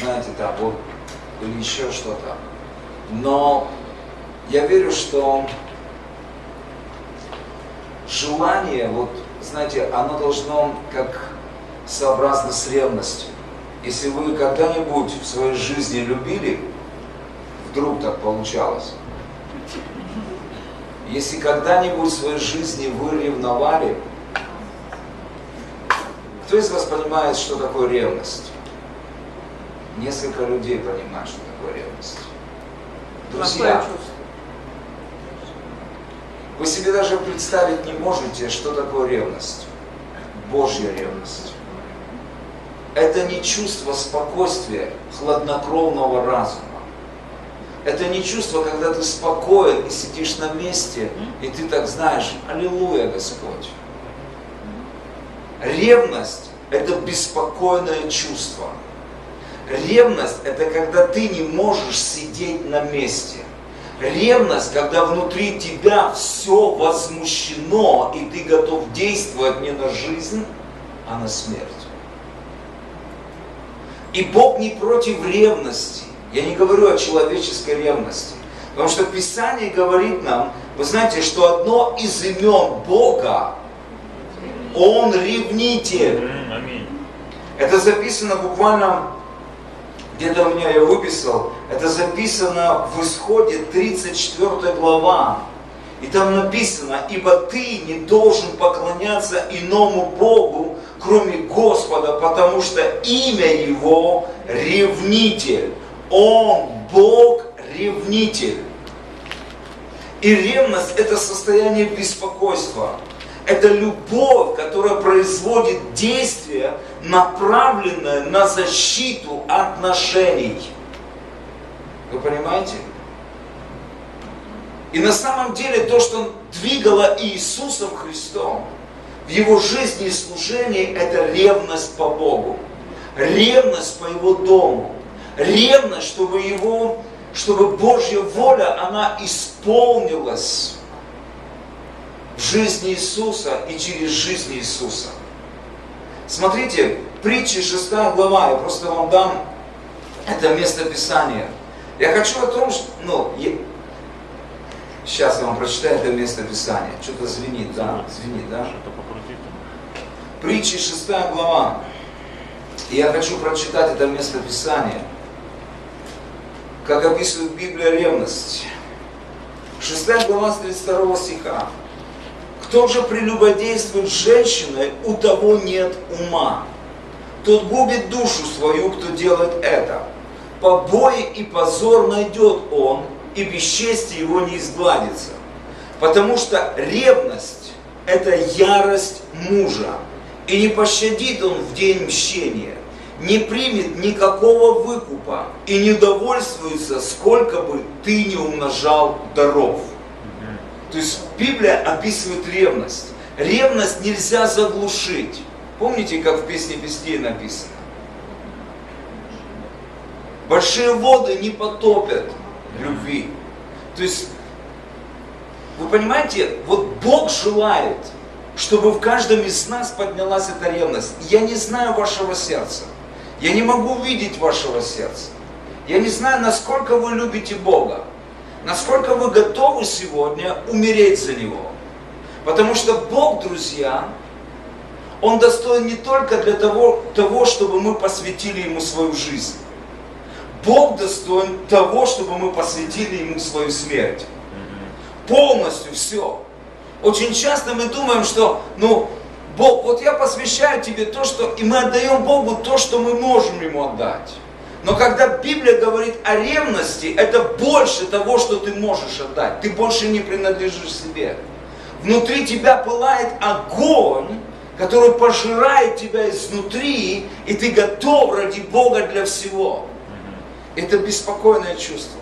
знаете, там вот, или еще что-то. Но я верю, что желание, вот, знаете, оно должно как сообразно с ревностью. Если вы когда-нибудь в своей жизни любили, вдруг так получалось, если когда-нибудь в своей жизни вы ревновали, кто из вас понимает, что такое ревность? Несколько людей понимают, что такое ревность. Друзья, вы себе даже представить не можете, что такое ревность. Божья ревность. Это не чувство спокойствия, хладнокровного разума. Это не чувство, когда ты спокоен и сидишь на месте, и ты так знаешь: аллилуйя, Господь. Ревность – это беспокойное чувство. Ревность – это когда ты не можешь сидеть на месте. Ревность, когда внутри тебя все возмущено, и ты готов действовать не на жизнь, а на смерть. И Бог не против ревности. Я не говорю о человеческой ревности. Потому что Писание говорит нам, вы знаете, что одно из имен Бога, Он ревнитель. Это записано буквально, где-то у меня я выписал, это записано в Исходе 34 глава. И там написано: ибо ты не должен поклоняться иному Богу, кроме Господа, потому что имя Его ревнитель. Он Бог ревнитель. И ревность – это состояние беспокойства. Это любовь, которая производит действие, направленное на защиту отношений. Вы понимаете? И на самом деле то, что двигало Иисусом Христом в Его жизни и служении, это ревность по Богу. Ревность по Его дому. Ревность, чтобы Божья воля, она исполнилась в жизни Иисуса и через жизнь Иисуса. Смотрите, притчи 6 глава, я просто вам дам это место Писания. Я хочу о том, что, сейчас я вам прочитаю это место Писания. Что-то звенит, да? Звенит, да? Притчи 6 глава. И я хочу прочитать это место Писания. Как описывает Библия ревность. 6 глава с 32 стиха. Кто же прелюбодействует с женщиной, у того нет ума. Тот губит душу свою, кто делает это. Побои и позор найдет он, и бесчестие его не изгладится. Потому что ревность – это ярость мужа, и не пощадит он в день мщения, не примет никакого выкупа и не довольствуется, сколько бы ты ни умножал даров. То есть Библия описывает ревность. Ревность нельзя заглушить. Помните, как в Песне Песней написано? Большие воды не потопят любви. То есть, вы понимаете, вот Бог желает, чтобы в каждом из нас поднялась эта ревность. Я не знаю вашего сердца. Я не могу видеть вашего сердца. Я не знаю, насколько вы любите Бога. Насколько вы готовы сегодня умереть за Него. Потому что Бог, друзья, Он достоин не только для того, чтобы мы посвятили Ему свою жизнь. Бог достоин того, чтобы мы посвятили Ему свою смерть. Полностью все. Очень часто мы думаем, что, Бог, вот я посвящаю Тебе то, что... И мы отдаем Богу то, что мы можем Ему отдать. Но когда Библия говорит о ревности, это больше того, что ты можешь отдать. Ты больше не принадлежишь себе. Внутри тебя пылает огонь, который пожирает тебя изнутри, и ты готов ради Бога для всего. Это беспокойное чувство.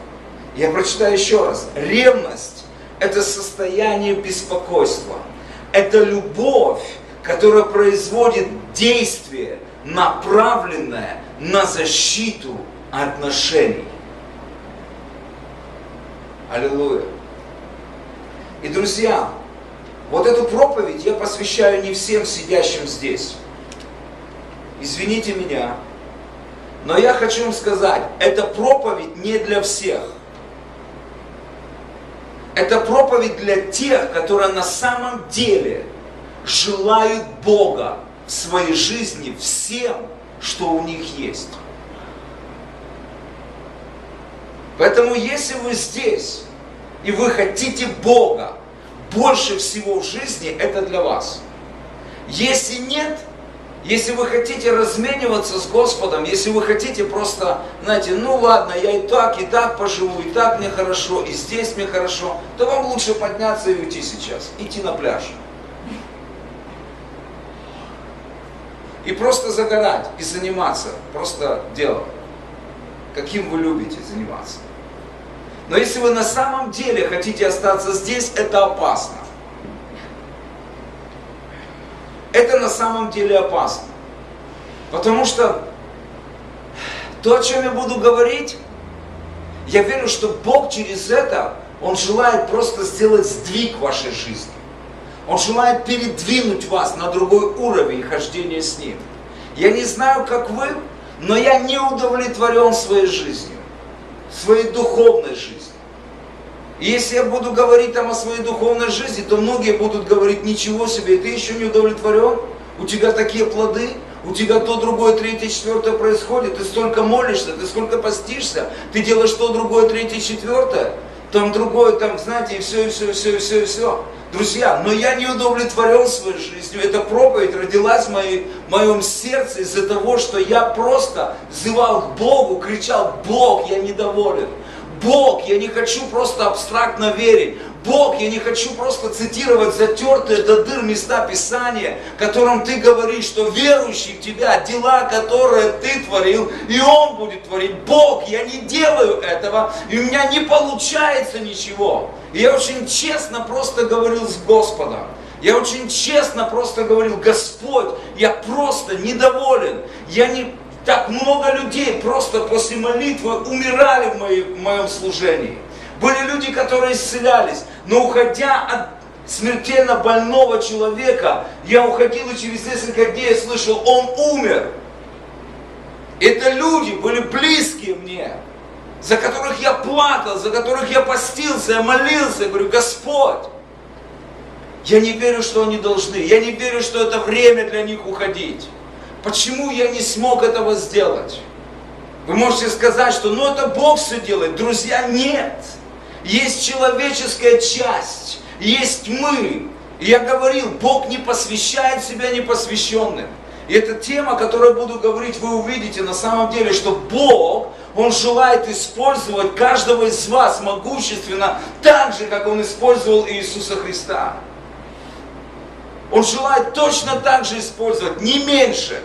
Я прочитаю еще раз. Ревность – это состояние беспокойства. Это любовь, которая производит действие, направленное на защиту отношений. Аллилуйя. И, друзья, вот эту проповедь я посвящаю не всем сидящим здесь. Извините меня, Но я хочу вам сказать, эта проповедь не для всех. Это проповедь для тех, которые на самом деле желают Бога в своей жизни всем, что у них есть. Поэтому если вы здесь, и вы хотите Бога больше всего в жизни, это для вас. Если нет, если вы хотите размениваться с Господом, если вы хотите просто, знаете, ну ладно, я и так поживу, и так мне хорошо, и здесь мне хорошо, то вам лучше подняться и уйти сейчас, идти на пляж. И просто загорать, и заниматься, просто делом, каким вы любите заниматься. Но если вы на самом деле хотите остаться здесь, это опасно. Это на самом деле опасно. Потому что то, о чем я буду говорить, я верю, что Бог через это, Он желает просто сделать сдвиг в вашей жизни. Он желает передвинуть вас на другой уровень хождения с Ним. Я не знаю, как вы, но я не удовлетворен своей жизнью, своей духовной жизнью. И если я буду говорить там о своей духовной жизни, то многие будут говорить: ничего себе, ты еще не удовлетворен? У тебя такие плоды, у тебя то, другое, третье, четвертое происходит, ты столько молишься, ты сколько постишься, ты делаешь то, другое, третье, четвертое, там другое, там, знаете, и все. Друзья, но я не удовлетворен своей жизнью. Эта проповедь родилась в моем сердце из-за того, что я просто взывал к Богу, кричал: Бог, я недоволен. Бог, я не хочу просто абстрактно верить. Бог, я не хочу просто цитировать затертые до дыр места Писания, которым ты говоришь, что верующий в тебя, дела, которые ты творил, и Он будет творить. Бог, я не делаю этого, и у меня не получается ничего. И я очень честно просто говорил с Господом. Я очень честно просто говорил: Господь, я просто недоволен. Так много людей просто после молитвы умирали в моем служении. Были люди, которые исцелялись, но уходя от смертельно больного человека, я уходил, и через несколько дней я слышал: он умер. Это люди были близкие мне, за которых я плакал, за которых я постился, я молился, я говорю: Господь, я не верю, что они должны, я не верю, что это время для них уходить. Почему я не смог этого сделать? Вы можете сказать, что это Бог все делает. Друзья, нет. Есть человеческая часть, есть мы. И я говорил, Бог не посвящает себя непосвященным. И эта тема, о которой буду говорить, вы увидите на самом деле, что Бог, Он желает использовать каждого из вас могущественно, так же, как Он использовал Иисуса Христа. Он желает точно так же использовать, не меньше.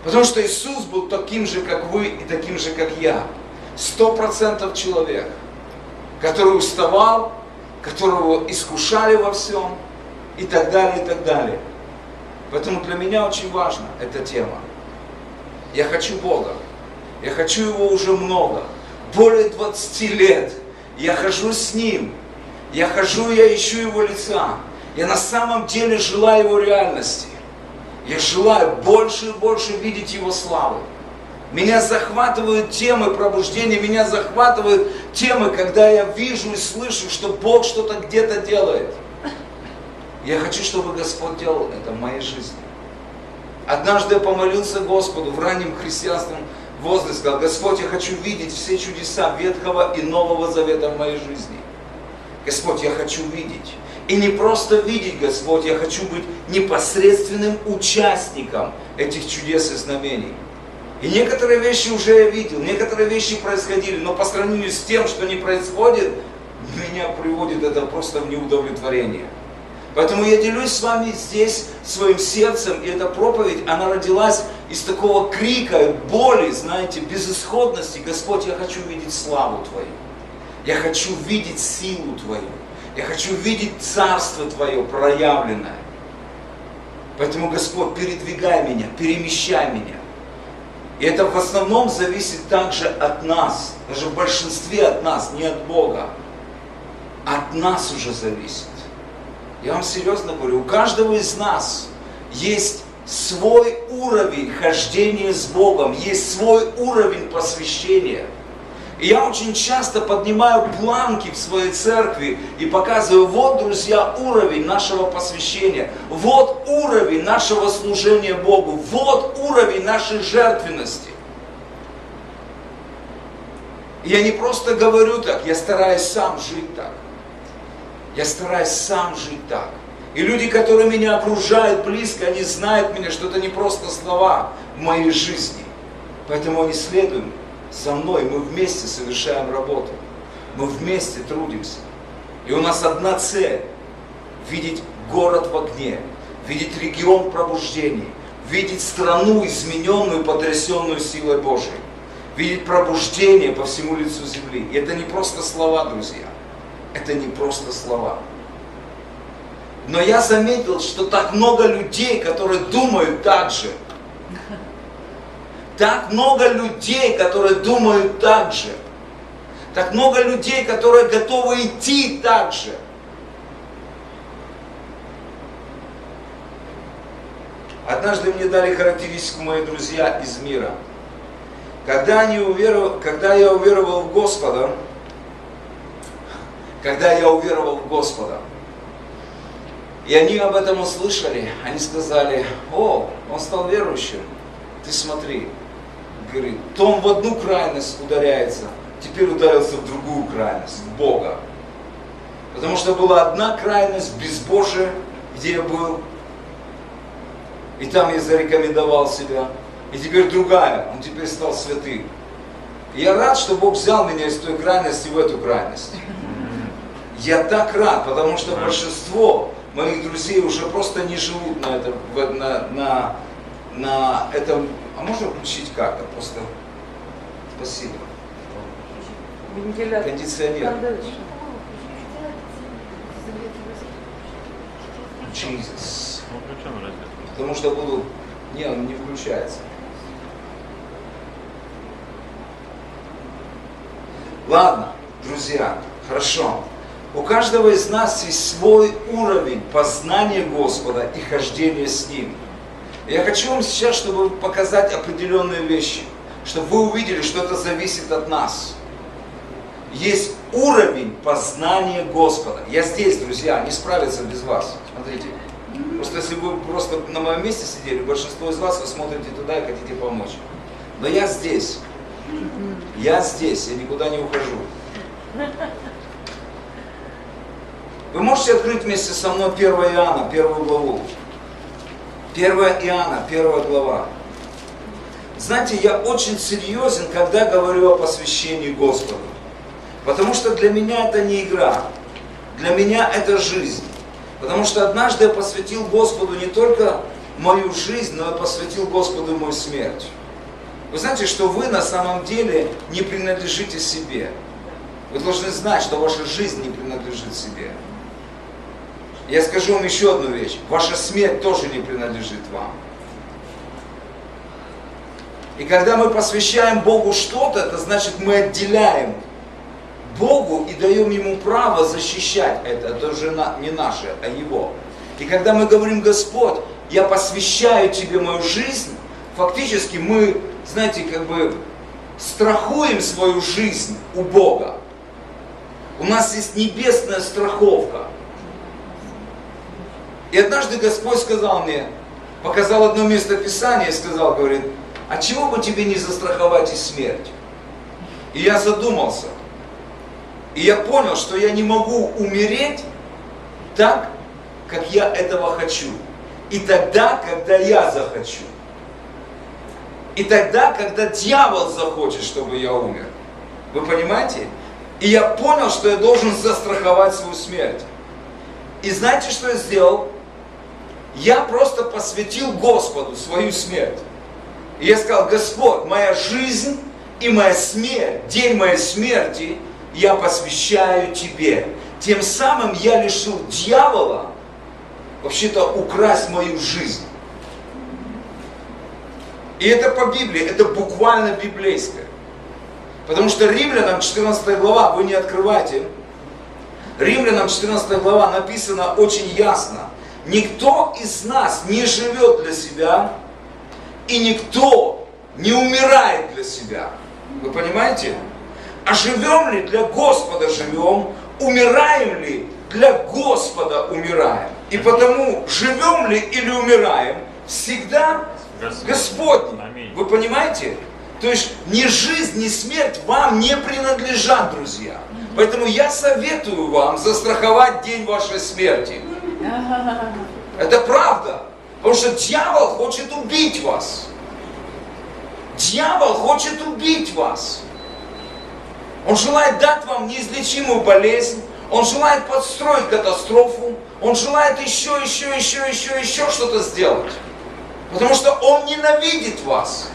Потому что Иисус был таким же, как вы, и таким же, как я. 100% человек, который уставал, которого искушали во всем, и так далее, и так далее. Поэтому для меня очень важна эта тема. Я хочу Бога. Я хочу Его уже много. Более 20 лет. Я хожу с Ним. Я ищу Его лица. Я на самом деле желаю Его реальности. Я желаю больше и больше видеть Его славы. Меня захватывают темы пробуждения, меня захватывают темы, когда я вижу и слышу, что Бог что-то где-то делает. Я хочу, чтобы Господь делал это в моей жизни. Однажды я помолился Господу в раннем христианском возрасте, сказал: Господь, я хочу видеть все чудеса Ветхого и Нового Завета в моей жизни. Господь, я хочу видеть. И не просто видеть, Господь, я хочу быть непосредственным участником этих чудес и знамений. И некоторые вещи уже я видел, некоторые вещи происходили, но по сравнению с тем, что не происходит, меня приводит это просто в неудовлетворение. Поэтому я делюсь с вами здесь своим сердцем, и эта проповедь, она родилась из такого крика, боли, знаете, безысходности. Господь, я хочу видеть славу Твою, я хочу видеть силу Твою. Я хочу видеть Царство Твое проявленное. Поэтому, Господь, передвигай меня, перемещай меня. И это в основном зависит также от нас, даже в большинстве от нас, не от Бога. От нас уже зависит. Я вам серьезно говорю, у каждого из нас есть свой уровень хождения с Богом, есть свой уровень посвящения. И я очень часто поднимаю планки в своей церкви и показываю, вот, друзья, уровень нашего посвящения, вот уровень нашего служения Богу, вот уровень нашей жертвенности. И я не просто говорю так, я стараюсь сам жить так. Я стараюсь сам жить так. И люди, которые меня окружают близко, они знают меня, что это не просто слова в моей жизни. Поэтому они следуют за мной, мы вместе совершаем работу. Мы вместе трудимся. И у нас одна цель – видеть город в огне, видеть регион в пробуждении, видеть страну, измененную, потрясенную силой Божией, видеть пробуждение по всему лицу земли. И это не просто слова, друзья. Это не просто слова. Но я заметил, что так много людей, которые думают так же. Так много людей, которые думают так же. Так много людей, которые готовы идти так же. Однажды мне дали характеристику мои друзья из мира. Когда я уверовал в Господа, и они об этом услышали, они сказали: о, он стал верующим, ты смотри. Говорит, то он в одну крайность ударяется, теперь ударился в другую крайность, в Бога. Потому что была одна крайность, безбожие, где я был, и там я зарекомендовал себя. И теперь другая, он теперь стал святым. И я рад, что Бог взял меня из той крайности в эту крайность. Я так рад, потому что большинство моих друзей уже просто не живут на этом. А можно включить как-то? Просто спасибо. Кондиционер. Jesus. Потому что буду... Не, он не включается. Ладно, друзья, хорошо. У каждого из нас есть свой уровень познания Господа и хождения с Ним. Я хочу вам сейчас, чтобы показать определенные вещи, чтобы вы увидели, что это зависит от нас. Есть уровень познания Господа. Я здесь, друзья, не справиться без вас. Смотрите. Просто если вы просто на моем месте сидели, большинство из вас, вы смотрите туда и хотите помочь. Но я здесь. Я никуда не ухожу. Вы можете открыть вместе со мной 1 Иоанна, 1 главу. 1 Иоанна, 1 глава. Знаете, я очень серьезен, когда говорю о посвящении Господу. Потому что для меня это не игра. Для меня это жизнь. Потому что однажды я посвятил Господу не только мою жизнь, но я посвятил Господу мою смерть. Вы знаете, что вы на самом деле не принадлежите себе. Вы должны знать, что ваша жизнь не принадлежит себе. Я скажу вам еще одну вещь. Ваша смерть тоже не принадлежит вам. И когда мы посвящаем Богу что-то, это значит, мы отделяем Богу и даем Ему право защищать это. Это уже не наше, а Его. И когда мы говорим: Господь, я посвящаю Тебе мою жизнь, фактически мы, знаете, как бы страхуем свою жизнь у Бога. У нас есть небесная страховка. И однажды Господь сказал мне, показал одно место Писания и сказал, говорит: а чего бы тебе не застраховать и смерть? И я задумался. И я понял, что я не могу умереть так, как я этого хочу. И тогда, когда я захочу. И тогда, когда дьявол захочет, чтобы я умер. Вы понимаете? И я понял, что я должен застраховать свою смерть. И знаете, что я сделал? Я просто посвятил Господу свою смерть. И я сказал: Господь, моя жизнь и моя смерть, день моей смерти, я посвящаю Тебе. Тем самым я лишил дьявола вообще-то украсть мою жизнь. И это по Библии, это буквально библейское. Потому что Римлянам 14 глава, вы не открывайте, Римлянам 14 глава написано очень ясно. Никто из нас не живет для себя, и никто не умирает для себя. Вы понимаете? А живем ли для Господа живем, умираем ли для Господа умираем. И потому живем ли или умираем, всегда Господний. Вы понимаете? То есть ни жизнь, ни смерть вам не принадлежат, друзья. Поэтому я советую вам застраховать день вашей смерти. Это правда. Потому что дьявол хочет убить вас. Дьявол хочет убить вас. Он желает дать вам неизлечимую болезнь. Он желает подстроить катастрофу. Он желает еще что-то сделать. Потому что он ненавидит вас.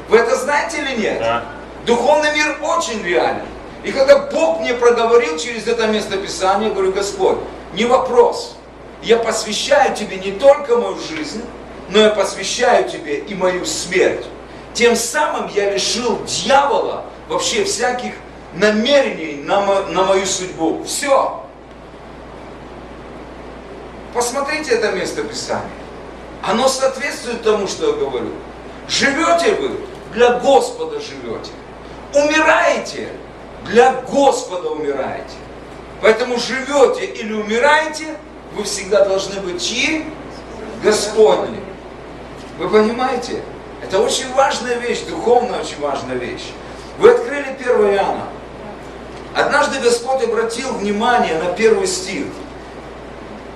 Вы это знаете или нет? Да. Духовный мир очень реален. И когда Бог мне проговорил через это место Писания, я говорю: Господь, не вопрос. Я посвящаю Тебе не только мою жизнь, но я посвящаю Тебе и мою смерть. Тем самым я лишил дьявола вообще всяких намерений на мою судьбу. Все. Посмотрите это место Писания. Оно соответствует тому, что я говорю. Живете вы, для Господа живете. Умираете, для Господа умираете. Поэтому живете или умираете, вы всегда должны быть чьи? Господни. Вы понимаете? Это очень важная вещь, духовная очень важная вещь. Вы открыли 1 Иоанна. Однажды Господь обратил внимание на 1 стих.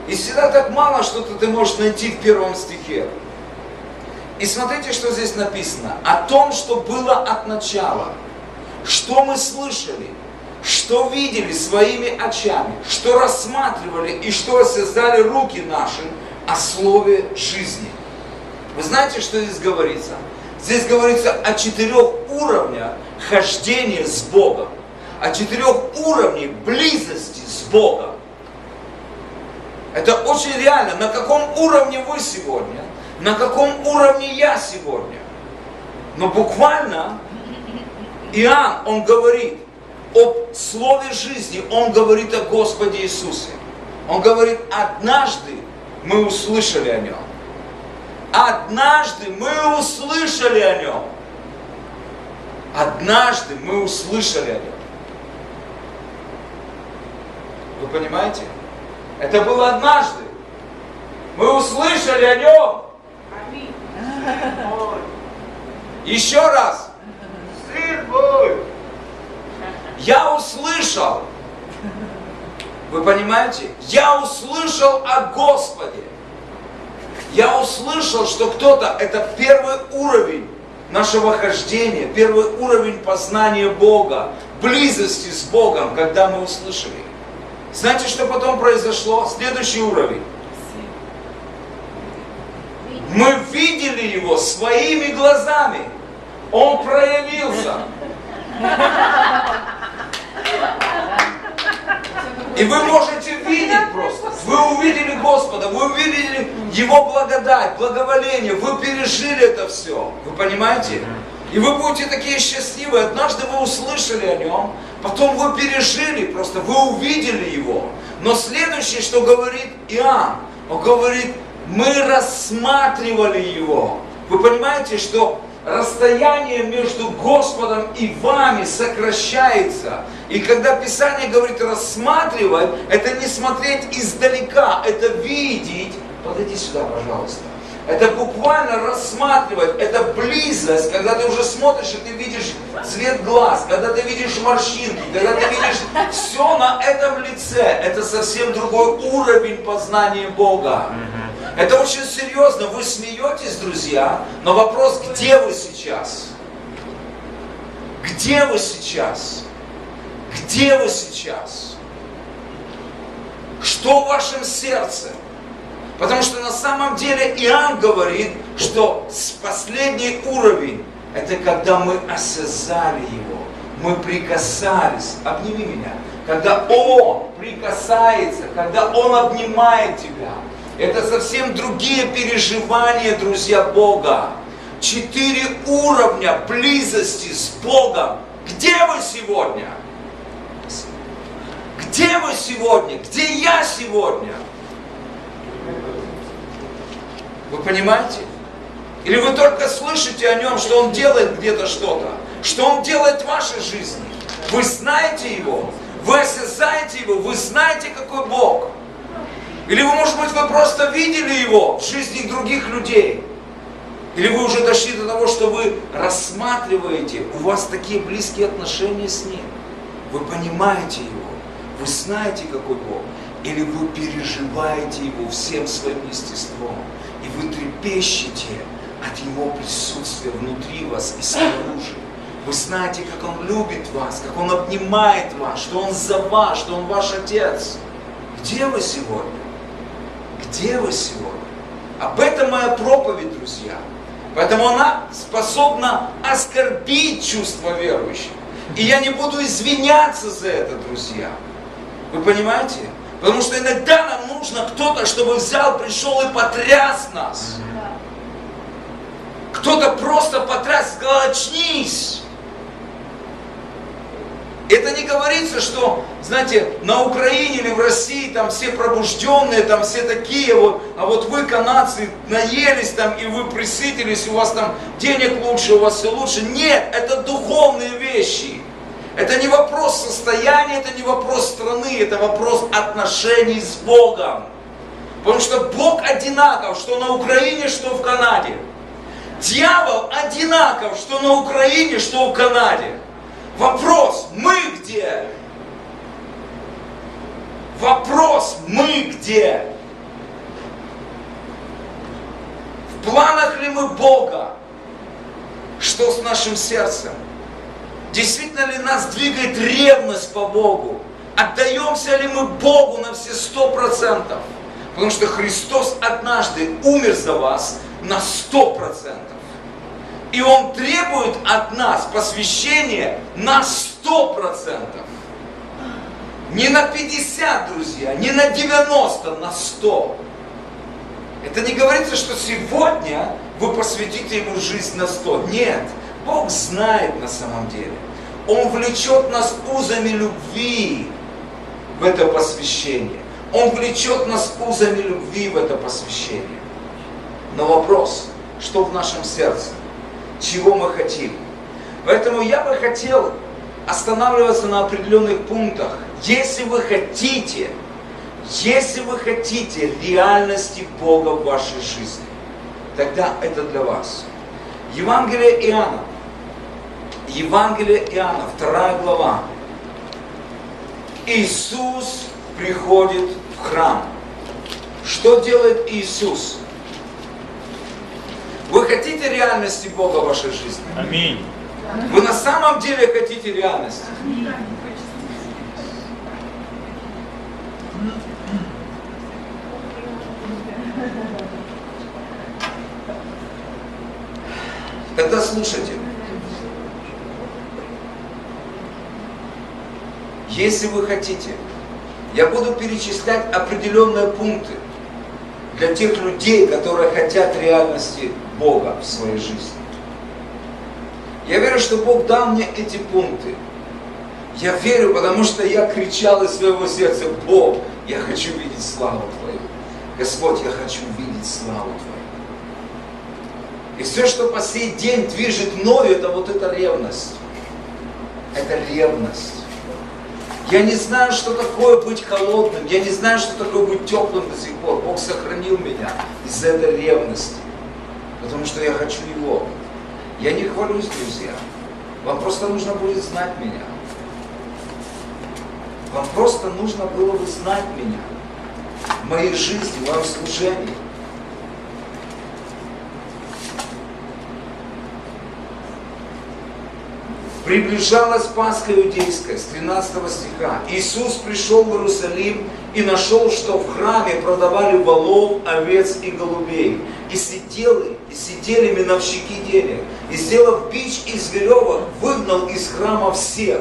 И всегда так мало что-то ты можешь найти в 1 стихе. И смотрите, что здесь написано. О том, что было от начала, что мы слышали, что видели своими очами, что рассматривали и что осязали руки наши о слове жизни. Вы знаете, что здесь говорится? Здесь говорится о 4 уровнях хождения с Богом, о 4 уровнях близости с Богом. Это очень реально. На каком уровне вы сегодня? На каком уровне я сегодня? Но буквально Иоанн, он говорит об слове жизни, он говорит о Господе Иисусе. Он говорит: однажды мы услышали о Нем. Однажды мы услышали о Нем. Однажды мы услышали о Нем. Вы понимаете? Это было однажды. Мы услышали о Нем. Еще раз. Сын мой. Я услышал. Вы понимаете? Я услышал о Господе. Я услышал, что кто-то, это первый уровень нашего хождения, первый уровень познания Бога, близости с Богом, когда мы услышали. Знаете, что потом произошло? Следующий уровень. Мы видели Его своими глазами. Он проявился. И вы можете видеть просто. Вы увидели Господа, вы увидели Его благодать, благоволение, вы пережили это все. Вы понимаете? И вы будете такие счастливые. Однажды вы услышали о Нем, потом вы пережили, просто вы увидели Его. Но следующее, что говорит Иоанн, он говорит: мы рассматривали Его. Вы понимаете, что расстояние между Господом и вами сокращается. И когда Писание говорит рассматривать, это не смотреть издалека, это видеть. Подойди сюда, пожалуйста. Это буквально рассматривать, это близость, когда ты уже смотришь и ты видишь цвет глаз, когда ты видишь морщинки, когда ты видишь все на этом лице. Это совсем другой уровень познания Бога. Это очень серьезно. Вы смеетесь, друзья, но вопрос: где вы сейчас? Где вы сейчас? Где вы сейчас? Что в вашем сердце? Потому что на самом деле Иоанн говорит, что последний уровень — это когда мы осязали Его, мы прикасались. Обними меня. Когда Он прикасается, когда Он обнимает тебя. Это совсем другие переживания, друзья, Бога. 4 уровня близости с Богом. Где вы сегодня? Где вы сегодня? Где я сегодня? Вы понимаете? Или вы только слышите о Нем, что Он делает где-то что-то, что Он делает в вашей жизни. Вы знаете Его, вы осязаете Его, вы знаете, какой Бог. Или вы, может быть, вы просто видели Его в жизни других людей. Или вы уже дошли до того, что вы рассматриваете, у вас такие близкие отношения с Ним. Вы понимаете Его, вы знаете, какой Бог. Или вы переживаете Его всем своим естеством. И вы трепещете от Его присутствия внутри вас и снаружи. Вы знаете, как Он любит вас, как Он обнимает вас, что Он за вас, что Он ваш Отец. Где вы сегодня? Где вы сегодня? Об этом моя проповедь, друзья. Поэтому она способна оскорбить чувства верующих. И я не буду извиняться за это, друзья. Вы понимаете? Потому что иногда нам нужно кто-то, чтобы взял, пришел и потряс нас. Кто-то просто потряс, сказал: очнись. Это не говорится, что, знаете, на Украине или в России там все пробужденные, там все такие вот, а вот вы, канадцы, наелись там, и вы присытились, у вас там денег лучше, у вас все лучше. Нет, это духовные вещи. Это не вопрос состояния, это не вопрос страны, это вопрос отношений с Богом. Потому что Бог одинаков, что на Украине, что в Канаде. Дьявол одинаков, что на Украине, что в Канаде. Вопрос, мы где? Вопрос, мы где? В планах ли мы Бога? Что с нашим сердцем? Действительно ли нас двигает ревность по Богу? Отдаемся ли мы Богу на все 100%? Потому что Христос однажды умер за вас на 100%. И Он требует от нас посвящения на 100%. Не на 50, друзья, не на 90, на 100. Это не говорится, что сегодня вы посвятите Ему жизнь на 100. Нет, Бог знает на самом деле. Он влечет нас узами любви в это посвящение. Он влечет нас узами любви в это посвящение. Но вопрос, что в нашем сердце? Чего мы хотим? Поэтому я бы хотел останавливаться на определенных пунктах. Если вы хотите реальности Бога в вашей жизни, тогда это для вас. Евангелие Иоанна, 2 глава. Иисус приходит в храм. Что делает Иисус? Вы хотите реальности Бога в вашей жизни? Аминь. Вы на самом деле хотите реальности? Тогда слушайте. Если вы хотите, я буду перечислять определенные пункты для тех людей, которые хотят реальности Бога в своей жизни. Я верю, что Бог дал мне эти пункты. Я верю, потому что я кричал из своего сердца: Бог, я хочу видеть славу Твою. Господь, я хочу видеть славу Твою. И все, что по сей день движет мною, это вот эта ревность. Это ревность. Я не знаю, что такое быть холодным, я не знаю, что такое быть теплым до сих пор. Бог сохранил меня из-за этой ревности, потому что я хочу Его. Я не хвалюсь, друзья. Вам просто нужно будет знать меня. Вам просто нужно было бы знать меня в моей жизни, в моем служении. Приближалась Пасха иудейская, с 13 стиха. Иисус пришел в Иерусалим и нашел, что в храме продавали волов, овец и голубей. И сидели миновщики денег. И, сделав бич из веревок, выгнал из храма всех.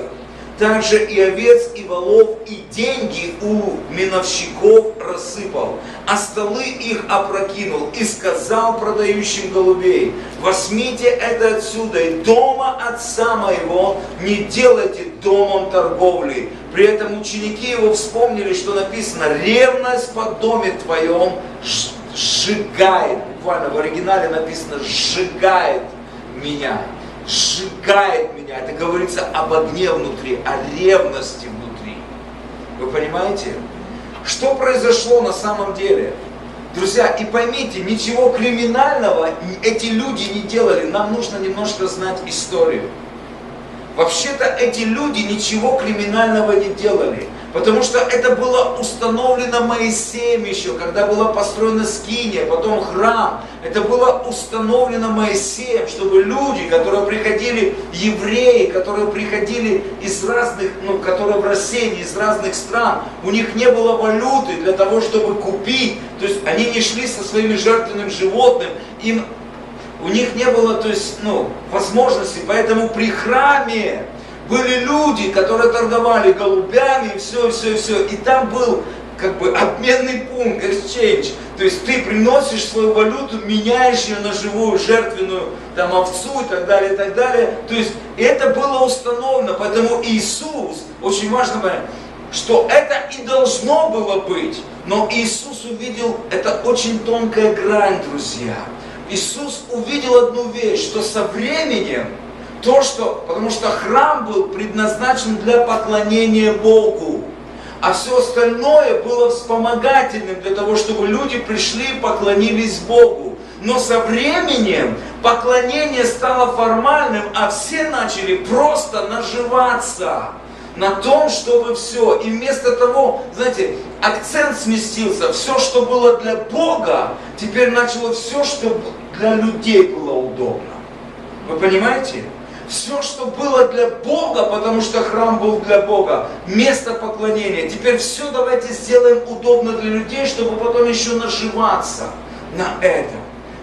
Также и овец, и волов, и деньги у миновщиков рассыпал, а столы их опрокинул, и сказал продающим голубей: возьмите это отсюда, и дома отца моего не делайте домом торговли. При этом ученики его вспомнили, что написано: ревность по доме твоем сжигает буквально в оригинале написано «сжигает меня». Сжигает меня. Это говорится об огне внутри, о ревности внутри. Вы понимаете? Что произошло на самом деле? Друзья, и поймите, ничего криминального эти люди не делали. Нам нужно немножко знать историю. Вообще-то эти люди ничего криминального не делали. Потому что это было установлено Моисеем еще, когда была построена скиния, потом храм. Это было установлено Моисеем, чтобы люди, которые приходили, евреи, которые приходили из разных, которые в рассеянии, из разных стран, у них не было валюты для того, чтобы купить. То есть они не шли со своими жертвенным животным, у них не было, возможности, поэтому при храме были люди, которые торговали голубями, и все. И там был обменный пункт, exchange. То есть ты приносишь свою валюту, меняешь ее на живую жертвенную овцу и так далее, и так далее. То есть это было установлено. Поэтому Иисус, очень важно понять, что это и должно было быть. Но Иисус увидел, это очень тонкая грань, друзья. Иисус увидел одну вещь, что со временем, потому что храм был предназначен для поклонения Богу, а все остальное было вспомогательным для того, чтобы люди пришли и поклонились Богу. Но со временем поклонение стало формальным, а все начали просто наживаться на том, чтобы все. И вместо того, акцент сместился, все, что было для Бога, теперь начало все, что для людей было удобно. Вы понимаете? Все, что было для Бога, потому что храм был для Бога, место поклонения. Теперь все давайте сделаем удобно для людей, чтобы потом еще наживаться на этом.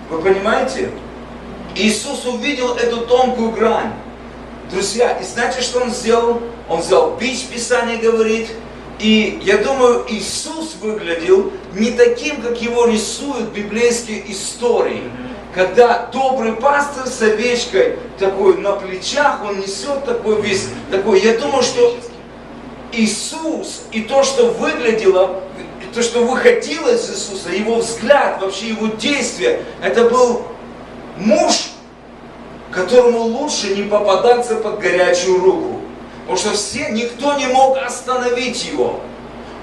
Вы понимаете? Иисус увидел эту тонкую грань. Друзья, и знаете, что Он сделал? Он взял бич, Писание говорит, и я думаю, Иисус выглядел не таким, как его рисуют библейские истории. Когда добрый пастор с овечкой такой на плечах, он несет такой весь, я думаю, что Иисус и то, что выглядело, то, что выходило из Иисуса, его взгляд, вообще его действие, это был муж, которому лучше не попадаться под горячую руку. Потому что никто не мог остановить его.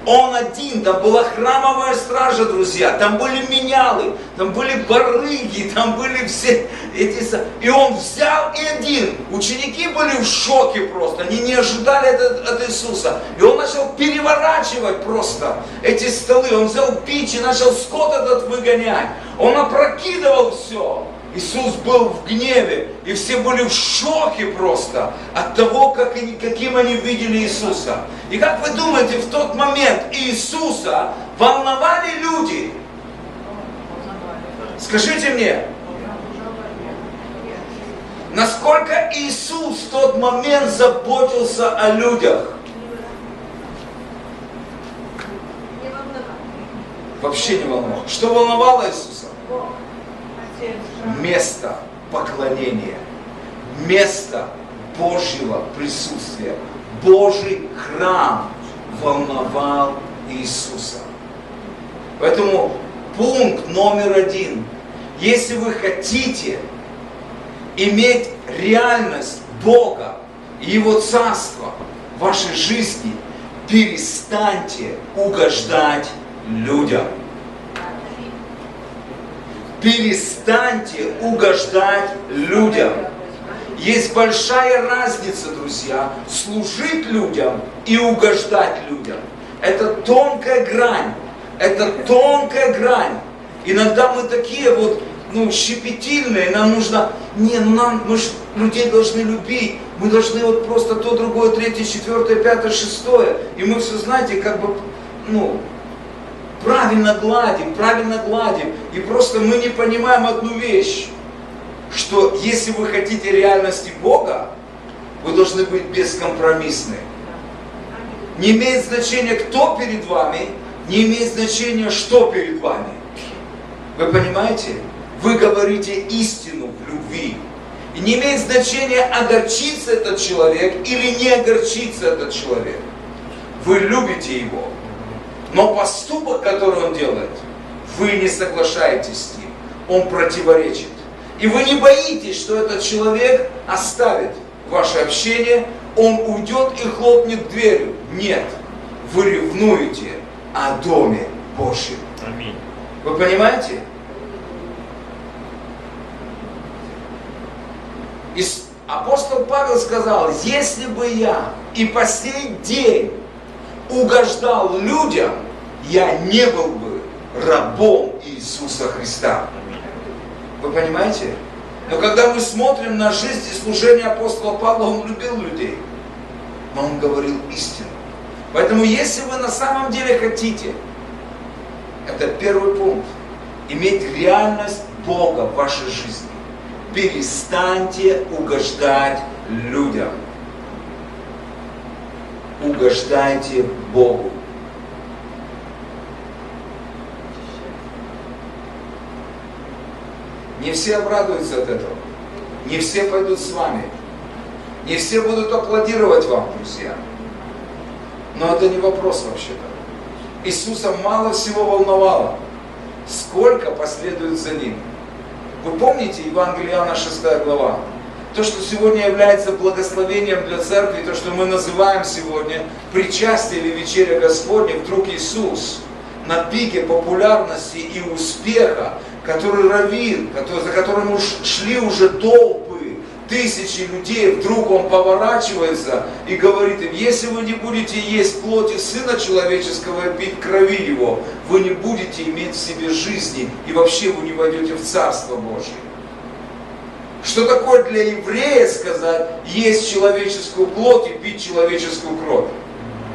Он один, там была храмовая стража, друзья, там были менялы, там были барыги, там были все эти... И он взял и один. Ученики были в шоке просто, они не ожидали от Иисуса. И он начал переворачивать просто эти столы, он взял бич и начал скот этот выгонять. Он опрокидывал все. Иисус был в гневе, и все были в шоке просто от того, каким они видели Иисуса. И как вы думаете, в тот момент Иисуса волновали люди? Скажите мне, насколько Иисус в тот момент заботился о людях? Вообще не волновало. Что волновало Иисуса? Место поклонения, место Божьего присутствия, Божий храм волновал Иисуса. Поэтому пункт номер 1. Если вы хотите иметь реальность Бога и Его Царства в вашей жизни, перестаньте угождать людям. Перестаньте угождать людям. Есть большая разница, друзья, служить людям и угождать людям. Это тонкая грань. Это тонкая грань. Иногда мы такие щепетильные, нам нужно, мы же людей должны любить, мы должны просто то, другое, третье, четвертое, пятое, шестое. И мы все, знаете, правильно гладим. И просто мы не понимаем одну вещь, что если вы хотите реальности Бога, вы должны быть бескомпромиссны. Не имеет значения, кто перед вами, не имеет значения, что перед вами. Вы понимаете? Вы говорите истину в любви. И не имеет значения, огорчится этот человек или не огорчится этот человек. Вы любите его. Но поступок, который он делает, вы не соглашаетесь с ним. он противоречит. И вы не боитесь, что этот человек оставит ваше общение, он уйдет и хлопнет дверью. Нет, вы ревнуете о Доме Божьем. Аминь. Вы понимаете? И апостол Павел сказал, если бы я и по сей день угождал людям, я не был бы рабом Иисуса Христа. Вы понимаете? Но когда мы смотрим на жизнь и служение апостола Павла, он любил людей, но он говорил истину. Поэтому если вы на самом деле хотите, это первый пункт, иметь реальность Бога в вашей жизни, перестаньте угождать людям. Угождайте Богу. Не все обрадуются от этого. Не все пойдут с вами. Не все будут аплодировать вам, друзья. Но это не вопрос вообще-то. Иисуса мало всего волновало, сколько последует за Ним. Вы помните Евангелие Иоанна 6 глава? То, что сегодня является благословением для церкви, то, что мы называем сегодня причастие или вечеря Господня, вдруг Иисус на пике популярности и успеха, который раввин, за которым шли уже толпы, тысячи людей, вдруг он поворачивается и говорит им, если вы не будете есть плоти Сына Человеческого и пить крови Его, вы не будете иметь в себе жизни, и вообще вы не войдете в Царство Божье. Что такое для еврея сказать, есть человеческую плоть и пить человеческую кровь?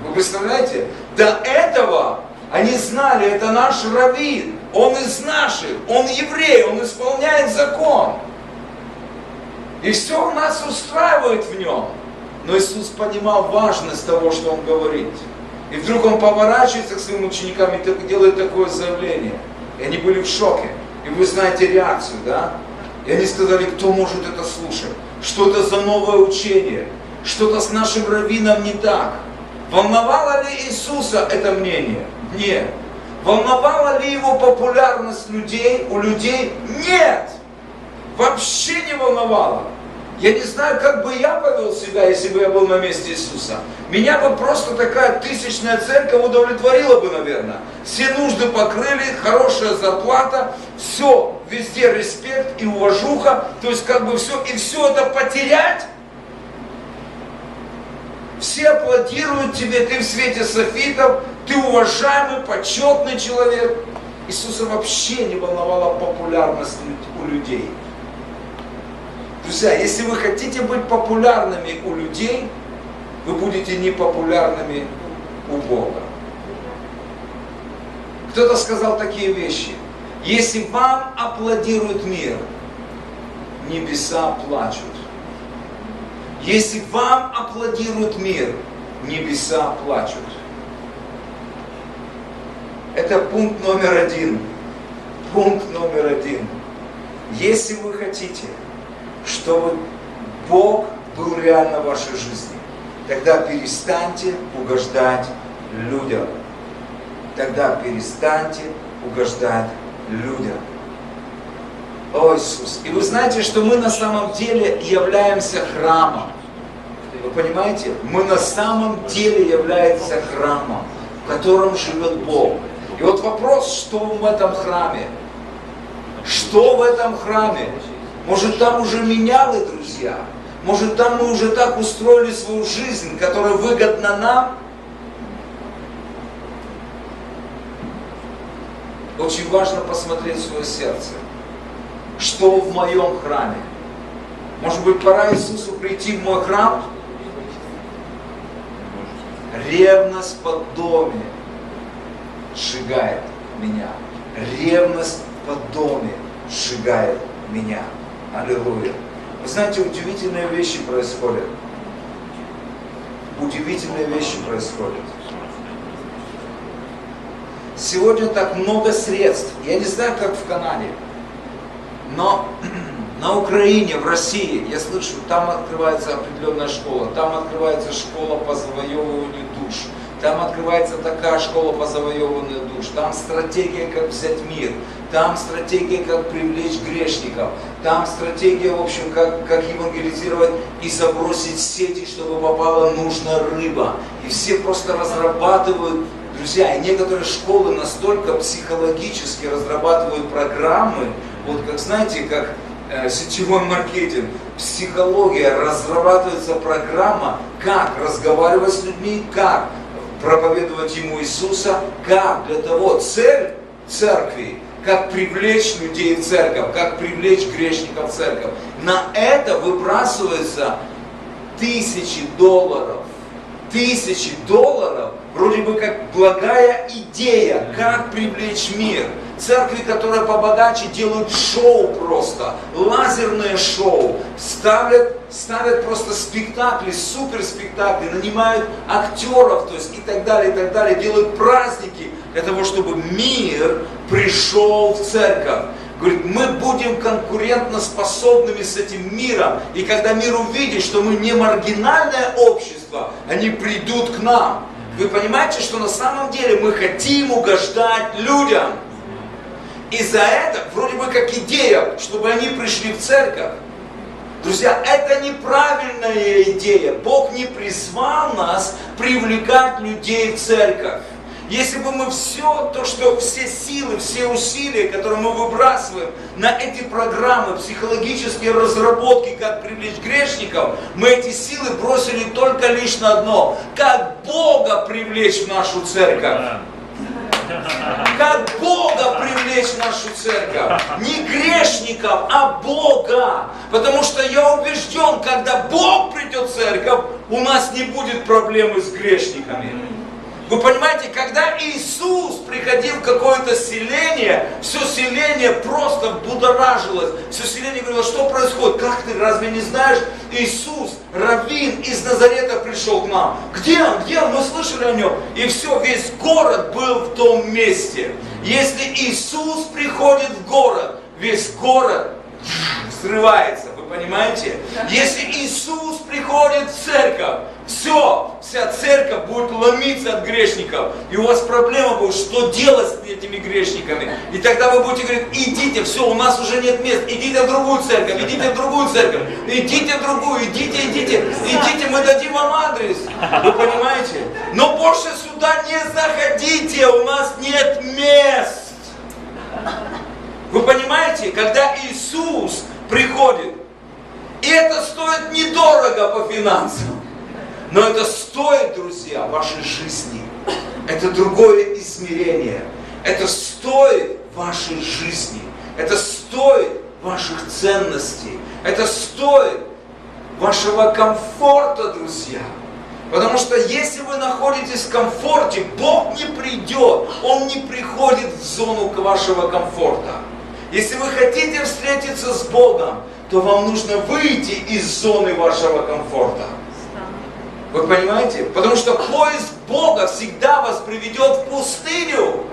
Вы представляете? До этого они знали, это наш раввин, он из наших, он еврей, он исполняет закон. И все нас устраивает в нем. Но Иисус понимал важность того, что Он говорит. И вдруг Он поворачивается к своим ученикам и делает такое заявление. И они были в шоке. И вы знаете реакцию, да? И они сказали, кто может это слушать? Что это за новое учение? Что-то с нашим раввином не так. Волновало ли Иисуса это мнение? Нет. Волновала ли Его популярность людей? У людей? Нет. Вообще не волновало. Я не знаю, как бы я повел себя, если бы я был на месте Иисуса. Меня бы просто такая тысячная церковь удовлетворила бы, наверное. Все нужды покрыли, хорошая зарплата, все, везде респект и уважуха. То есть как бы все, и все это потерять. Все аплодируют тебе, ты в свете софитов, ты уважаемый, почетный человек. Иисуса вообще не волновала популярность у людей. Друзья, если вы хотите быть популярными у людей, вы будете непопулярными у Бога. Кто-то сказал такие вещи. Если вам аплодирует мир, небеса плачут. Если вам аплодирует мир, небеса плачут. Это пункт номер один. Пункт номер один. Если вы хотите, чтобы Бог был реально в вашей жизни, тогда перестаньте угождать людям. Тогда перестаньте угождать людям. О, Иисус! И вы знаете, что мы на самом деле являемся храмом. Вы понимаете? Мы на самом деле являемся храмом, в котором живет Бог. И вот вопрос, что в этом храме? Что в этом храме? Может, там уже менялы, друзья? Может, там мы уже так устроили свою жизнь, которая выгодна нам? Очень важно посмотреть в свое сердце. Что в моем храме? Может быть, пора Иисусу прийти в мой храм? Ревность по доме сжигает меня. Ревность по доме сжигает меня. Аллилуйя. Вы знаете, удивительные вещи происходят. Удивительные вещи происходят. Сегодня так много средств. Я не знаю, как в Канаде, но на Украине, в России, я слышу, там открывается определенная школа, там открывается школа по завоевыванию душ, там открывается такая школа по завоевыванию душ, там стратегия, как взять мир, там стратегия, как привлечь грешников, там стратегия, в общем, как евангелизировать и забросить сети, чтобы попала нужная рыба. И все просто разрабатывают, друзья, и некоторые школы настолько психологически разрабатывают программы, вот как, знаете, как сетевой маркетинг, психология, разрабатывается программа, как разговаривать с людьми, как проповедовать ему Иисуса, как для того цель церкви, как привлечь людей в церковь, как привлечь грешников в церковь. На это выбрасывается $1000. $1000 вроде бы как благая идея, как привлечь мир. Церкви, которые побогаче, делают шоу просто, лазерное шоу, ставят просто спектакли, суперспектакли, нанимают актеров, то есть и так далее, делают праздники для того, чтобы мир пришел в церковь. Говорит, мы будем конкурентоспособными с этим миром, и когда мир увидит, что мы не маргинальное общество, они придут к нам. Вы понимаете, что на самом деле мы хотим угождать людям. И за это, вроде бы как идея, чтобы они пришли в церковь. Друзья, это неправильная идея. Бог не призвал нас привлекать людей в церковь. Если бы мы все силы, все усилия, которые мы выбрасываем на эти программы, психологические разработки, как привлечь грешников, мы эти силы бросили только лишь на одно. Как Бога привлечь в нашу церковь. Как Бога привлечь в нашу церковь. Не грешников, а Бога. Потому что я убежден, когда Бог придет в церковь, у нас не будет проблемы с грешниками. Вы понимаете, когда Иисус приходил в какое-то селение, все селение просто будоражилось. Все селение говорило, что происходит? Как ты, разве не знаешь? Иисус, раввин из Назарета пришел к нам. Где он? Где он? Мы слышали о нем. И все, весь город был в том месте. Если Иисус приходит в город, весь город взрывается. Вы понимаете? Если Иисус приходит в церковь, все, вся церковь будет ломиться от грешников. И у вас проблема будет, что делать с этими грешниками. И тогда вы будете говорить, идите, все, у нас уже нет мест, идите в другую церковь, идите в другую церковь, идите в другую, идите, мы дадим вам адрес. Вы понимаете? Но больше сюда не заходите, у нас нет мест. Вы понимаете, когда Иисус приходит, и это стоит недорого по финансам, но это стоит, друзья, вашей жизни. Это другое измерение. Это стоит вашей жизни. Это стоит ваших ценностей. Это стоит вашего комфорта, друзья. Потому что если вы находитесь в комфорте, Бог не придет. Он не приходит в зону вашего комфорта. Если вы хотите встретиться с Богом, то вам нужно выйти из зоны вашего комфорта. Вы понимаете? Потому что поиск Бога всегда вас приведет в пустыню.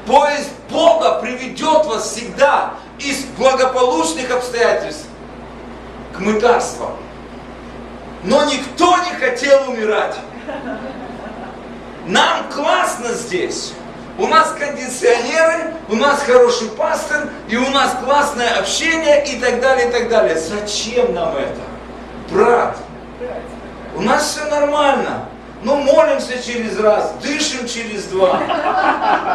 Поиск Бога приведет вас всегда из благополучных обстоятельств к мытарствам. Но никто не хотел умирать. Нам классно здесь. У нас кондиционеры, у нас хороший пастор, и у нас классное общение и так далее, и так далее. Зачем нам это? Брат, у нас все нормально. Ну, молимся через раз, дышим через два.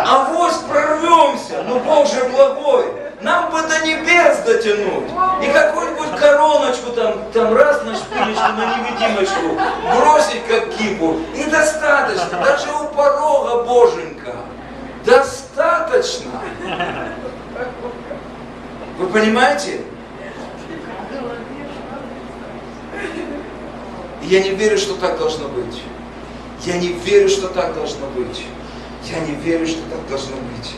Авось прорвемся, но Бог же благой. Нам бы до небес дотянуть. И какую-нибудь короночку там раз на шпилечку, на невидимочку бросить как кипу. И достаточно, даже у порога Боженька. Достаточно. Вы понимаете? Я не верю, что так должно быть. Я не верю, что так должно быть. Я не верю, что так должно быть.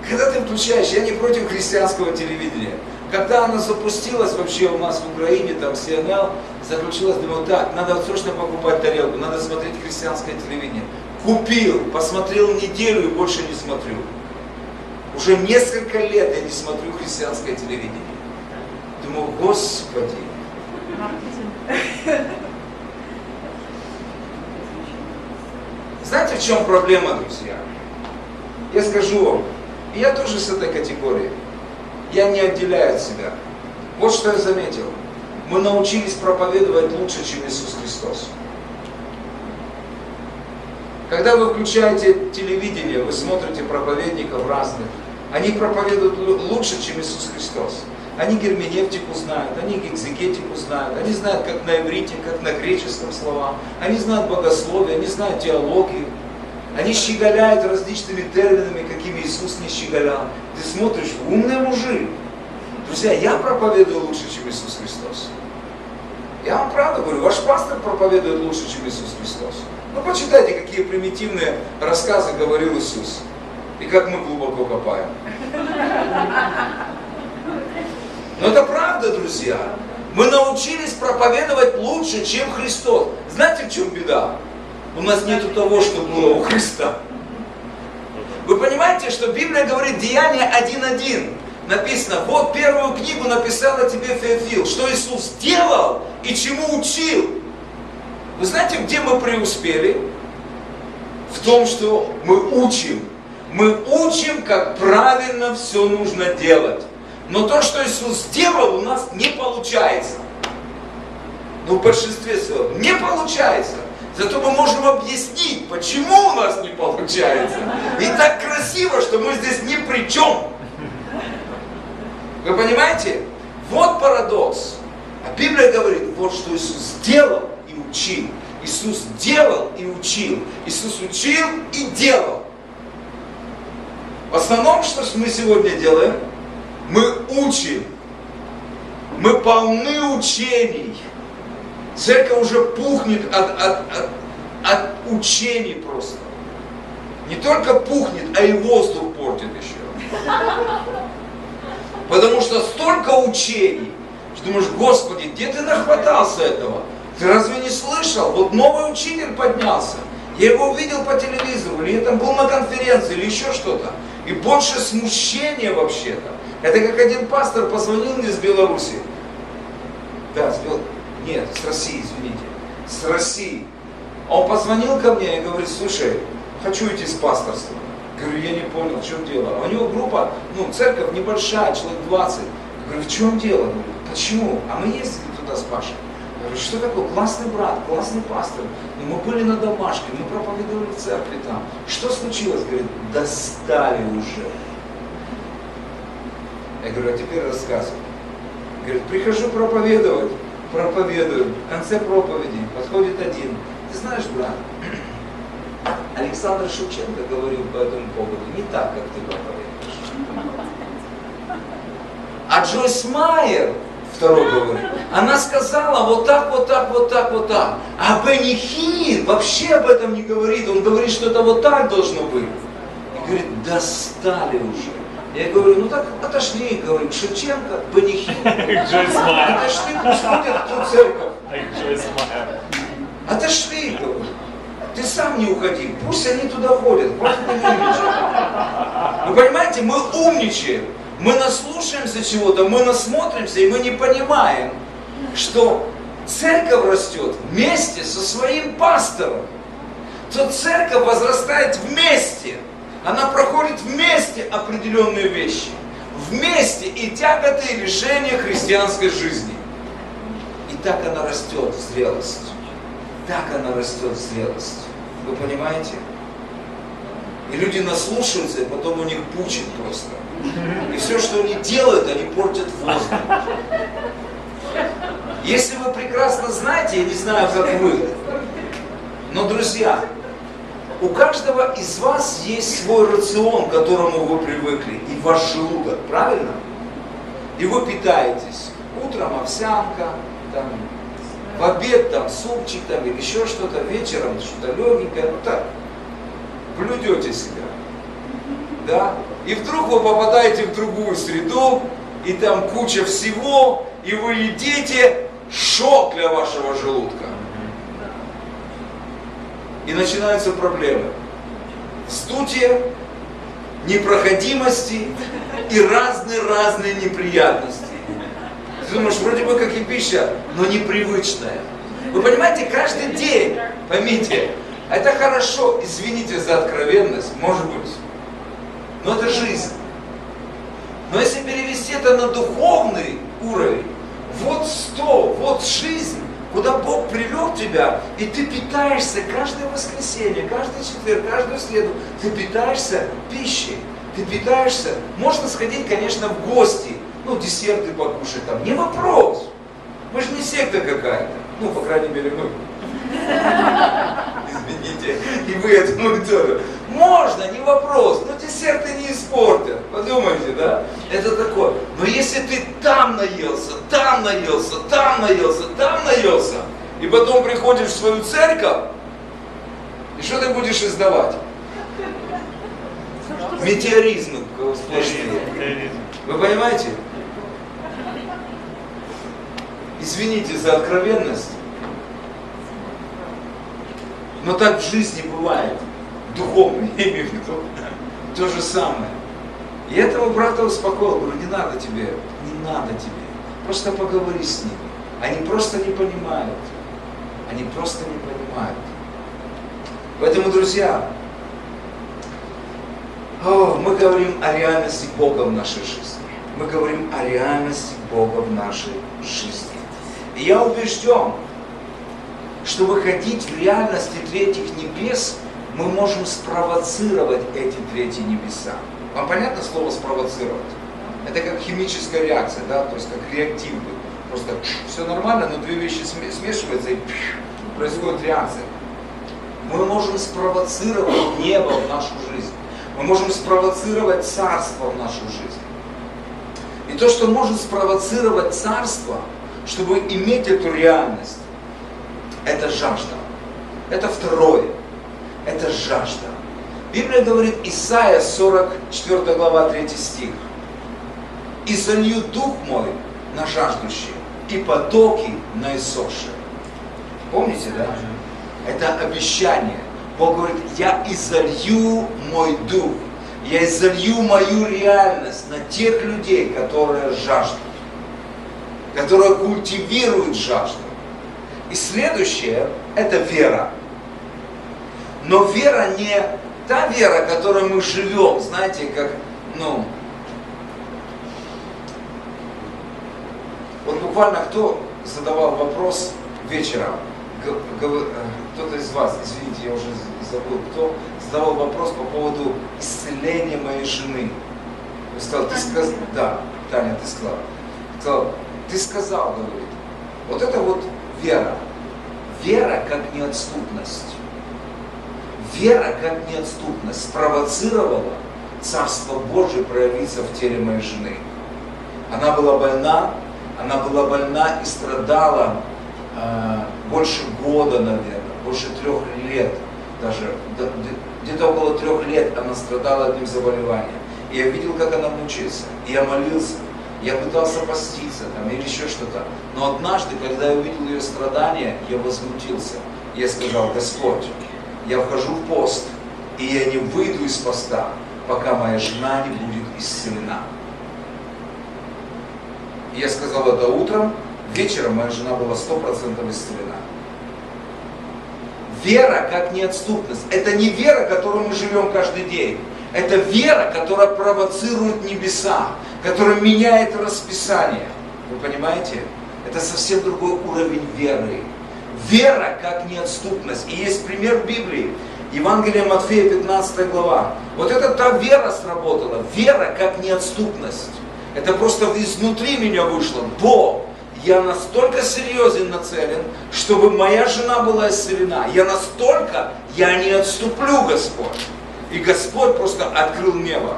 Когда ты включаешь, я не против христианского телевидения. Когда оно запустилось вообще у нас в Украине, там CNN, заключилось, думаю, так, надо срочно покупать тарелку, надо смотреть христианское телевидение. Купил, посмотрел неделю и больше не смотрю. Уже несколько лет я не смотрю христианское телевидение. Думаю, Господи. Знаете, в чем проблема, друзья? Я скажу вам, И я тоже с этой категории. Я не отделяю от себя. Вот что я заметил. Мы научились проповедовать лучше, чем Иисус Христос. Когда вы включаете телевидение, вы смотрите проповедников разных, они проповедуют лучше, чем Иисус Христос. Они герменевтику знают, они экзегетику знают, они знают, как на иврите, как на греческом слова, они знают богословие, они знают теологию, они щеголяют различными терминами, какими Иисус не щеголял. Ты смотришь, умный мужик. Друзья, я проповедую лучше, чем Иисус Христос. Я вам правду говорю, ваш пастор проповедует лучше, чем Иисус Христос. Ну, почитайте, какие примитивные рассказы говорил Иисус. И как мы глубоко копаем. Но это правда, друзья. Мы научились проповедовать лучше, чем Христос. Знаете, в чем беда? У нас нету того, что было у Христа. Вы понимаете, что Библия говорит Деяния 1:1. Написано, вот первую книгу написала тебе Феофил, что Иисус делал и чему учил. Вы знаете, где мы преуспели? В том, что мы учим. Мы учим, как правильно все нужно делать. Но то, что Иисус сделал, у нас не получается. Ну, в большинстве своем не получается. Зато мы можем объяснить, почему у нас не получается. И так красиво, что мы здесь ни при чем. Вы понимаете? Вот парадокс. А Библия говорит, вот что Иисус сделал и учил. Иисус делал и учил. Иисус учил и делал. В основном, что мы сегодня делаем? Мы учим. Мы полны учений. Церковь уже пухнет от учений просто. Не только пухнет, а и воздух портит еще. Потому что столько учений, что думаешь, Господи, где ты нахватался этого? Ты разве не слышал? Вот новый учитель поднялся. Я его увидел по телевизору, или я там был на конференции, или еще что-то. И больше смущения вообще-то. Это как один пастор позвонил мне с Беларуси. Да, нет, с России, извините. С России. Он позвонил ко мне и говорит, слушай, хочу идти с пасторства. Говорю, я не понял, в чем дело. А у него группа, церковь небольшая, человек 20. Говорю, в чем дело? Говорю, почему? А мы ездили туда с Пашей. Я говорю, что такое? Классный брат, классный пастор. Мы были на домашке, мы проповедовали в церкви там. Что случилось? Говорит, достали уже. Я говорю, а теперь рассказывай. Говорит, прихожу проповедовать, проповедую. В конце проповеди подходит один. Ты знаешь, брат, Александр Шевченко говорил по этому поводу не так, как ты проповедуешь. А Джойс Майер, второй говорит, она сказала вот так, вот так, вот так, вот так. А Бенни Хинн вообще об этом не говорит. Он говорит, что это вот так должно быть. И говорит, достали уже. Я говорю, ну так отошли, говорю, Шевченко, Бенни Хинн. Отошли, пусть ходят в ту церковь. Отошли, говорю. Ты сам не уходи, пусть они туда ходят, хватит им умничать. Вы понимаете, мы умничаем, мы наслушаемся чего-то, мы насмотримся, и мы не понимаем, что церковь растет вместе со своим пастором. То церковь возрастает вместе, она проходит вместе определенные вещи, вместе и тяготы, и лишения христианской жизни. И так она растет в зрелость. Так она растет в зрелость. Вы понимаете? И люди наслушаются, и потом у них пучит просто. И все, что они делают, они портят воздух. Если вы прекрасно знаете, я не знаю, как вы, но, друзья, у каждого из вас есть свой рацион, к которому вы привыкли, и ваш желудок, правильно? И вы питаетесь. Утром овсянка, там, в обед там супчик там, или еще что-то, вечером что-то легенькое, ну так, блюдете себя. Да? И вдруг вы попадаете в другую среду, и там куча всего, и вы едите, шок для вашего желудка. И начинаются проблемы. Вздутие, непроходимости и разные неприятности. Ты думаешь, вроде бы как и пища, но непривычная. Вы понимаете, каждый день, поймите, это хорошо, извините за откровенность, может быть, но это жизнь. Но если перевести это на духовный уровень, вот 100, вот жизнь, куда Бог привел тебя, и ты питаешься каждое воскресенье, каждый четверг, каждую среду, ты питаешься пищей, ты питаешься, можно сходить, конечно, в гости, ну, десерты покушать там, не вопрос. Мы же не секта какая-то, ну, по крайней мере, мы. Извините, и вы этому тоже. Можно, не вопрос, но десерты не испортят, подумайте, да? Это такое. Но если ты там наелся, там наелся, там наелся, там наелся, и потом приходишь в свою церковь, и что ты будешь издавать? Метеоризмы сплошные. Вы понимаете? Извините за откровенность, но так в жизни бывает. Духовный, я имею в виду. То же самое. И этого брата успокоил, говорю, не надо тебе. Просто поговори с ними. Они просто не понимают. Они просто не понимают. Поэтому, друзья, мы говорим о реальности Бога в нашей жизни. Мы говорим о реальности Бога в нашей жизни. И я убежден, что выходить в реальности третьих небес, мы можем спровоцировать эти третьи небеса. Вам понятно слово спровоцировать? Это как химическая реакция, да, то есть как реактив. Просто все нормально, но две вещи смешиваются и происходит реакция. Мы можем спровоцировать небо в нашу жизнь. Мы можем спровоцировать царство в нашу жизнь. И то, что может спровоцировать царство, чтобы иметь эту реальность, это жажда. Это второе. Это жажда. Библия говорит, Исайя 44 глава 3 стих. «И залью дух мой на жаждущие, и потоки на иссохшие». Помните, да? Это обещание. Бог говорит, я изолью мой дух, я изолью мою реальность на тех людей, которые жаждут, которые культивируют жажду. И следующее, это вера. Но вера не та вера, которой мы живем, знаете, как, вот буквально кто задавал вопрос вечером, кто-то из вас, извините, я уже забыл, кто задавал вопрос по поводу исцеления моей жены. Я сказал, да, Таня, ты сказала, ты сказал, говорит, вот это вот вера. Вера как неотступность. Вера как неотступность спровоцировала Царство Божие проявиться в теле моей жены. Она была больна и страдала больше года, наверное, больше 3 лет, даже где-то около 3 лет она страдала одним заболеванием. И я видел, как она мучается, и я молился, я пытался поститься там, или еще что-то. Но однажды, когда я увидел ее страдания, я возмутился. Я сказал, Господь, я вхожу в пост, и я не выйду из поста, пока моя жена не будет исцелена. И я сказал это утром, вечером моя жена была 100% исцелена. Вера как неотступность. Это не вера, которой мы живем каждый день. Это вера, которая провоцирует небеса, которая меняет расписание. Вы понимаете? Это совсем другой уровень веры. Вера как неотступность. И есть пример в Библии. Евангелие Матфея, 15 глава. Вот это та вера сработала. Вера как неотступность. Это просто изнутри меня вышло. Бог, я настолько серьезен, нацелен, чтобы моя жена была исцелена. Я не отступлю, Господь. И Господь просто открыл небо.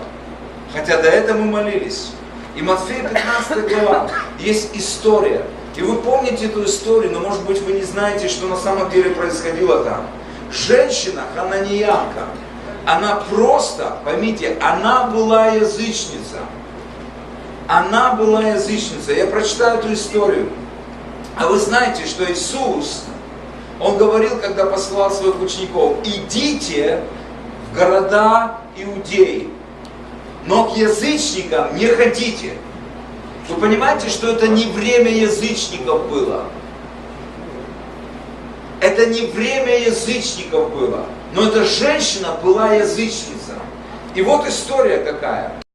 Хотя до этого мы молились. И Матфея 15 глава. Есть история. И вы помните эту историю, но может быть вы не знаете, что на самом деле происходило там. Женщина, хананиянка, она просто, поймите, она была язычница. Она была язычница. Я прочитаю эту историю. А вы знаете, что Иисус, Он говорил, когда посылал своих учеников, идите в города Иудеи, но к язычникам не ходите. Вы понимаете, что это не время язычников было? Это не время язычников было. Но эта женщина была язычница. И вот история какая.